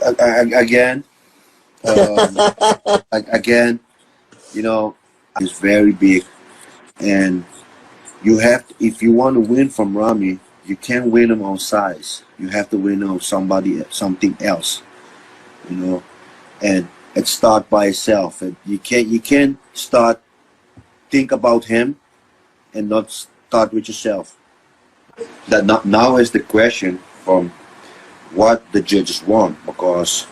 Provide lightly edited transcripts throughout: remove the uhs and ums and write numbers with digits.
Again, um, again, you know, it's very big, and you have to, if you want to win from Ramy, you can't win him on size. You have to win on something else, you know, and it start by itself. And you can't start think about him and not start with yourself. That now is the question from what the judges want, because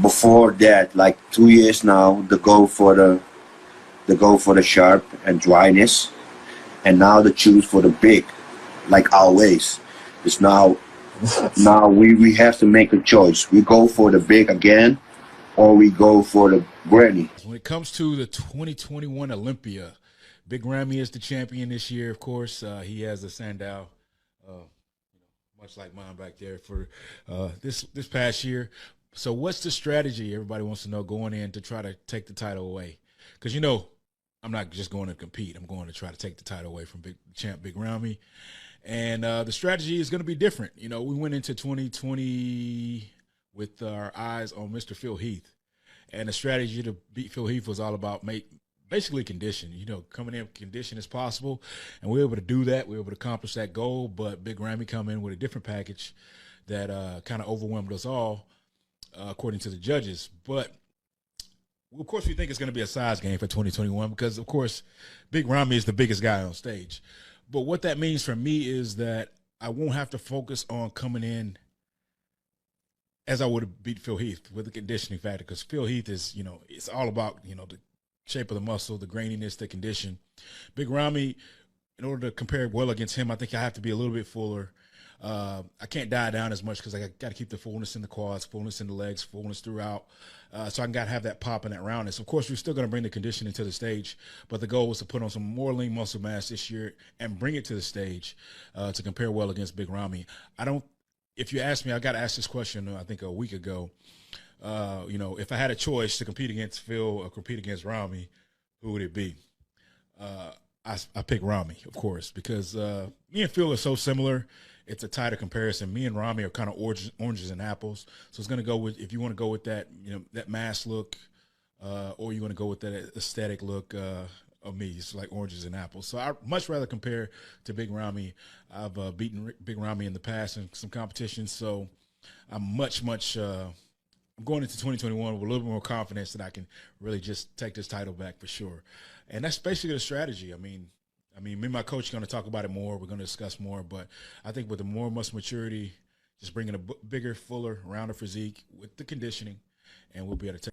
before that, like 2 years now, they go for the sharp and dryness, and now they choose for the big, like always. It's now we have to make a choice. We go for the big again, or we go for the granny. When it comes to the 2021 Olympia, Big Ramy is the champion this year. Of course, he has a Sandow, much like mine back there for this past year. So, what's the strategy? Everybody wants to know going in to try to take the title away, because I'm not just going to compete. I'm going to try to take the title away from Big Ramy, and the strategy is going to be different. We went into 2020 with our eyes on Mr. Phil Heath, and the strategy to beat Phil Heath was all about basically condition, coming in condition as possible. And we were able to do that. We were able to accomplish that goal. But Big Ramy come in with a different package that kind of overwhelmed us all, according to the judges. But, of course, we think it's going to be a size game for 2021 because, of course, Big Ramy is the biggest guy on stage. But what that means for me is that I won't have to focus on coming in as I would have beat Phil Heath with the conditioning factor, because Phil Heath is, it's all about, the shape of the muscle, the graininess, the condition. Big Ramy, in order to compare well against him, I think I have to be a little bit fuller. I can't dive down as much because I got to keep the fullness in the quads, fullness in the legs, fullness throughout. So I got to have that pop and that roundness. Of course, we're still going to bring the conditioning to the stage, but the goal was to put on some more lean muscle mass this year and bring it to the stage to compare well against Big Ramy. If you ask me, I got to ask this question, I think a week ago. If I had a choice to compete against Phil or compete against Ramy, who would it be? I pick Ramy, of course, because me and Phil are so similar. It's a tighter comparison. Me and Ramy are kind of oranges and apples. So it's going to go with, if you want to go with that, that mass look, or you want to go with that aesthetic look of me. It's like oranges and apples. So I much rather compare to Big Ramy. I've beaten Big Ramy in the past in some competitions, so I'm I'm going into 2021 with a little bit more confidence that I can really just take this title back for sure. And that's basically the strategy. I mean, me and my coach are going to talk about it more. We're going to discuss more. But I think with the more muscle maturity, just bringing a bigger, fuller, rounder physique with the conditioning, and we'll be able to take